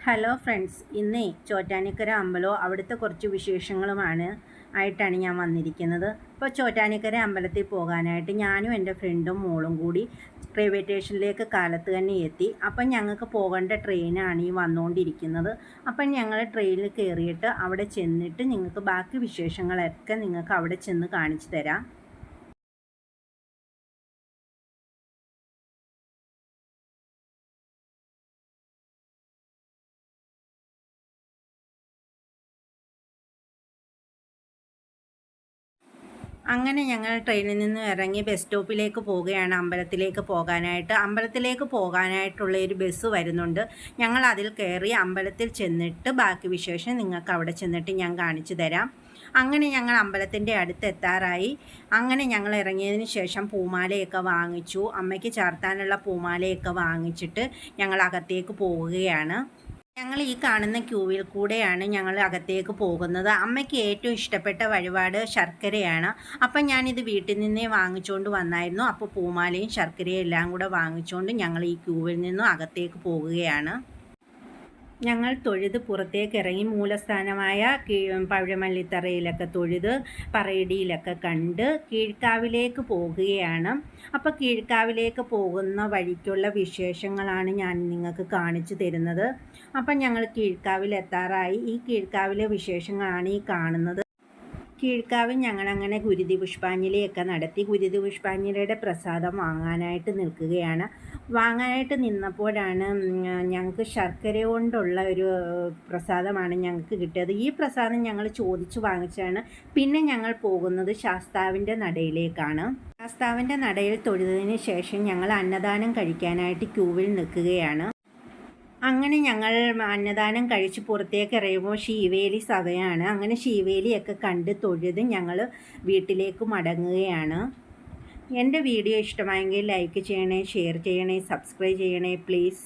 Hello friends, ഇന്നേ ചോറ്റാനിക്കര അമ്പലവും അവിടുത്തെ കുറച്ച് വിശേഷങ്ങളുമാണ് ആയിട്ടാണ് ഞാൻ വന്നിരിക്കുന്നത്. ഇപ്പോൾ ചോറ്റാനിക്കര അമ്പലത്തിൽ പോകാനായിട്ട് ഞാനും എൻ്റെ ഫ്രണ്ടും മോളും കൂടി റെയിൽവേ സ്റ്റേഷനിലേക്ക് കാലത്ത് തന്നെ എത്തി. അപ്പം ഞങ്ങൾക്ക് പോകേണ്ട ട്രെയിനാണ് ഈ വന്നുകൊണ്ടിരിക്കുന്നത്. അപ്പം ഞങ്ങൾ ട്രെയിനിൽ കയറിയിട്ട് അവിടെ ചെന്നിട്ട് നിങ്ങൾക്ക് ബാക്കി വിശേഷങ്ങളൊക്കെ നിങ്ങൾക്ക് അവിടെ ചെന്ന് കാണിച്ചു തരാം. അങ്ങനെ ഞങ്ങൾ ട്രെയിനിൽ നിന്ന് ഇറങ്ങി ബസ് സ്റ്റോപ്പിലേക്ക് പോവുകയാണ് അമ്പലത്തിലേക്ക് പോകാനായിട്ട്. അമ്പലത്തിലേക്ക് പോകാനായിട്ടുള്ള ഒരു ബസ് വരുന്നുണ്ട്. ഞങ്ങൾ അതിൽ കയറി അമ്പലത്തിൽ ചെന്നിട്ട് ബാക്കി വിശേഷം നിങ്ങൾക്ക് അവിടെ ചെന്നിട്ട് ഞാൻ കാണിച്ചു തരാം. അങ്ങനെ ഞങ്ങൾ അമ്പലത്തിൻ്റെ അടുത്ത് എത്താറായി. അങ്ങനെ ഞങ്ങൾ ഇറങ്ങിയതിന് ശേഷം പൂമാലയൊക്കെ വാങ്ങിച്ചു. അമ്മയ്ക്ക് ചാർത്താനുള്ള പൂമാലയൊക്കെ വാങ്ങിച്ചിട്ട് ഞങ്ങൾ അകത്തേക്ക് പോവുകയാണ്. ഞങ്ങൾ ഈ കാണുന്ന ക്യൂവിൽ കൂടെയാണ് ഞങ്ങൾ അകത്തേക്ക് പോകുന്നത്. അമ്മയ്ക്ക് ഏറ്റവും ഇഷ്ടപ്പെട്ട വഴിപാട് ശർക്കരയാണ്. അപ്പം ഞാനിത് വീട്ടിൽ നിന്നേ വാങ്ങിച്ചുകൊണ്ട് വന്നായിരുന്നു. അപ്പോൾ പൂമാലയും ശർക്കരയും എല്ലാം കൂടെ വാങ്ങിച്ചുകൊണ്ട് ഞങ്ങൾ ഈ ക്യൂവിൽ നിന്നും അകത്തേക്ക് പോകുകയാണ്. ഞങ്ങൾ തൊഴുത് പുറത്തേക്ക് ഇറങ്ങി മൂലസ്ഥാനമായ പഴമള്ളിത്തറയിലൊക്കെ തൊഴുത് പറയിടിയിലൊക്കെ കണ്ട് കീഴ്ക്കാവിലേക്ക് പോകുകയാണ്. അപ്പോൾ കീഴ്ക്കാവിലേക്ക് പോകുന്ന വഴിക്കുള്ള വിശേഷങ്ങളാണ് ഞാൻ നിങ്ങൾക്ക് കാണിച്ചു തരുന്നത്. അപ്പം ഞങ്ങൾ കീഴ്ക്കാവിൽ എത്താറായി. ഈ കീഴ്ക്കാവിലെ വിശേഷങ്ങളാണ് ഈ കാണുന്നത്. കീഴ്ക്കാവിൽ ഞങ്ങളങ്ങനെ ഗുരുതി പുഷ്പാഞ്ജലിയൊക്കെ നടത്തി. ഗുരുതി പുഷ്പാഞ്ജലിയുടെ പ്രസാദം വാങ്ങാനായിട്ട് നിൽക്കുകയാണ്. വാങ്ങാനായിട്ട് നിന്നപ്പോഴാണ് ഞങ്ങൾക്ക് ശർക്കര കൊണ്ടുള്ള ഒരു പ്രസാദമാണ് ഞങ്ങൾക്ക് കിട്ടിയത്. ഈ പ്രസാദം ഞങ്ങൾ ചോദിച്ചു വാങ്ങിച്ചാണ്. പിന്നെ ഞങ്ങൾ പോകുന്നത് ശാസ്താവിൻ്റെ നടയിലേക്കാണ്. ശാസ്താവിൻ്റെ നടയിൽ തൊഴുതതിന് ശേഷം ഞങ്ങൾ അന്നദാനം കഴിക്കാനായിട്ട് ക്യൂവിൽ നിൽക്കുകയാണ്. അങ്ങനെ ഞങ്ങൾ അന്നദാനം കഴിച്ച് പുറത്തേക്ക് ഇറങ്ങുമ്പോൾ ശീവേലി സഭയാണ്. അങ്ങനെ ശീവേലിയൊക്കെ കണ്ട് തൊഴുത് ഞങ്ങൾ വീട്ടിലേക്ക് മടങ്ങുകയാണ്. എൻ്റെ വീഡിയോ ഇഷ്ടമായെങ്കിൽ ലൈക്ക് ചെയ്യണേ, ഷെയർ ചെയ്യണേ, സബ്സ്ക്രൈബ് ചെയ്യണേ പ്ലീസ്.